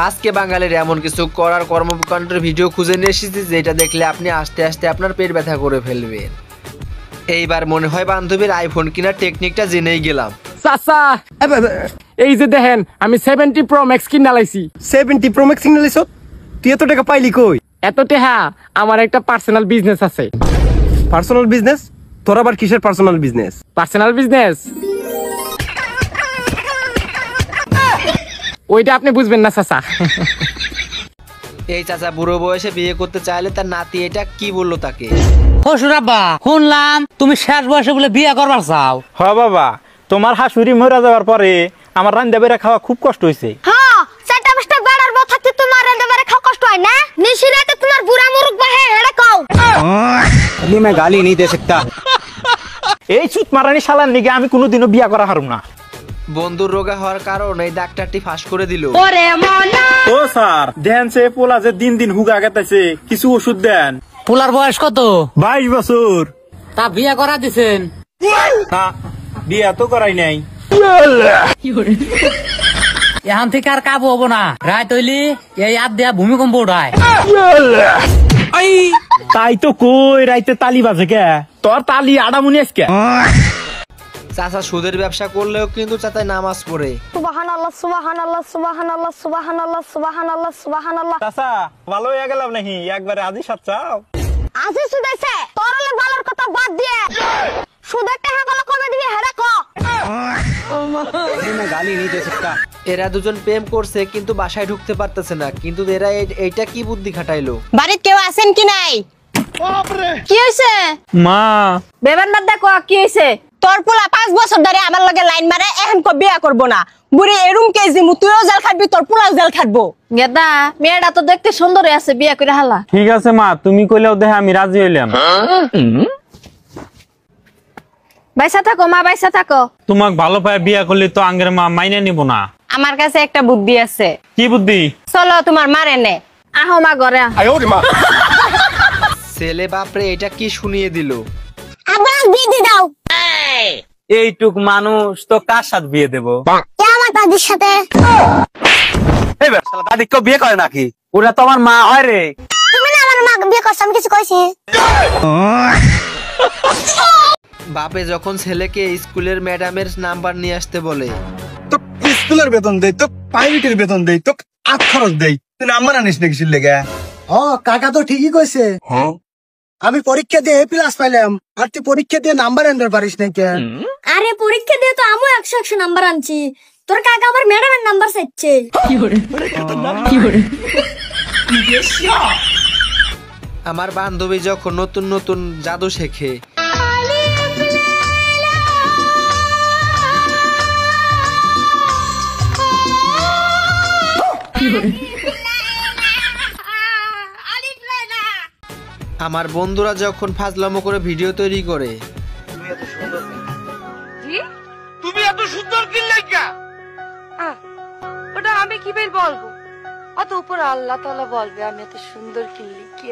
আজকে বাঙালির এমন কিছু করার কর্মকাণ্ডের ভিডিও খুঁজে নিয়ে এসেছি যেটা দেখলে আপনি আস্তে আস্তে আপনার পেট ব্যথা করে ফেলবেন। এইবার মনে হয় বান্ধবীর আইফোন কিনার টেকনিকটা জেনেই গেলাম। চাচা এই যে দেখেন আমি 70 Pro Max কিনা লাইছি। 70 Pro Max কিনা লাইছো? তুই এত টাকা পাইলি কই? এত টাকা আমার একটা পার্সোনাল বিজনেস আছে। Personal business? তোর আবার কিসের পার্সোনাল বিজনেস? পার্সোনাল বিজনেস ওইটা আপনি বুঝবেন না চাচা। এই চাচা বুড়ো বয়সে বিয়ে করতে চাইলে তার নাতি এটা কি বললো তাকে? শ্বশুর আব্বা শুনলাম তুমি শেষ বয়সে বলে বিয়ে করবার চাও। হ বাবা, তোমার হাসুরি মরে যাওয়ার পরে আমার রান্না বেড়ে খাওয়া খুব কষ্ট হয়েছে। হ্যাঁ, সেটা মিস্টার বেড়ার বউ থাকতে তোমার রান্না বেড়ে খাওয়া কষ্ট হয় না? নিশিরাতে তোমার বুড়া মুরুক বাহে হেড়ে কও। अभी मैं गाली नहीं दे सकता। এই চুত মারানি শালার নিগে আমি কোনোদিনও বিয়া করা হারুম না। বন্ধুর রোগা হওয়ার কারণে এই ডাক্তারটি ফাঁস করে দিল। ওরে মনা ও স্যার, দেন সে পোলা যে দিন দিন হুগা গেতেছে, কিছু ওষুধ দেন। পোলার বয়স কত? 22 বছর। তা বিয়ে করা দিছেন? না, বিয়া তো করাই নাই। এখন থেকে আর কাবু হবো না। রায় তৈলি এই হাত দেয়া ভূমিকম্প উঠায়। তাই তো কই রাইতে তালি বাজে কে? তোর তালি আড়ামুনি আজকে। চাচা সুদের ব্যবসা করলেও কিন্তু চাচাই নামাজ পড়ে। সুবহানাল্লাহ সুবহানাল্লাহ সুবহানাল্লাহ সুবহানাল্লাহ সুবহানাল্লাহ সুবহানাল্লাহ। চাচা ভালো হয়ে গেলাম নাকি? একবারে আজি সাত চাও। আজি সুদাইছে তোরলে ভালোর কথা বাদ দিয়ে সুদের টাকা গুলো কমে দিবি হেড়ে কও। अभी मैं गाली नहीं दे सकता। এরা দুজন প্রেম করছে কিন্তু বাসায় ঢুকতে পারতেছে না, কিন্তু এরা এইটা কি বুদ্ধি খাটাইলো? বাড়িতে কেউ আছেন কি নাই? কি হইছে? মা বেবান বাদ দেখো কি হইছে? তোর পোলা 5 বছর ধরে আমার লগে লাইন মারে, এখন কো বিয়া করব না। বুড়ি এরুম কেজি মু তুইও জেল খাটবি, তোর পোলাও জেল খাটবো। গেদা মেয়েটা তো দেখতে সুন্দর আছে, বিয়া করে হালা। ঠিক আছে মা, তুমি কইলেও দেখে আমি রাজি হইলাম। বাইসা থাকো মা, বাইসা থাকো। তোমাক ভালো পায় বিয়া করলে তো আঙ্গের মা মাইনে নিব না। আমার কাছে একটা বুদ্ধি আছে। কি বুদ্ধি? চলো তোমার মারে নে। আহো মা ঘরে। ছেলে বাপরে এটা কি শুনিয়ে দিল? আবার বিয়ে দাও। এইটুক মানুষ তো কার সাথে বিয়ে দেব? আমার দাদির সাথে। এই বে শালা দাদি কেউ বিয়ে করে নাকি? ওরা তো আমার মা হয় রে। তুমি না আমার মা বিয়ে করছ, আমি কিছু কইছি? বাপে যখন ছেলেকে স্কুলের ম্যাডামের নাম্বার নিয়ে আসতে বলে, তো স্কুলের বেতন দেই, তো প্রাইভেটের বেতন দেই, তো আখ খরচ দেই, তুই নাম্বার আনিস নাকি কিসের লেগে? কাকা তো ঠিকই কইছে। আমি পরীক্ষা দিয়ে A+ পাইলাম, আর তুই পরীক্ষা দিয়ে নাম্বার আনতে পারিস না কেন? আরে পরীক্ষা দিয়ে তো আমিও 100 নাম্বার আনছি, তোর কাকা আমার ম্যাডামের নাম্বার চাইছে। আমার বান্ধবী যখন নতুন নতুন জাদু শেখে, আমার বন্ধুরা যখন ফাজলামো করে ভিডিও তৈরি করে, তুমি এত সুন্দর কি লাগা? ওটা আমি কি বের বলবো? অত উপর আল্লাহ তাআলা বলবে আমি এত সুন্দর কি কি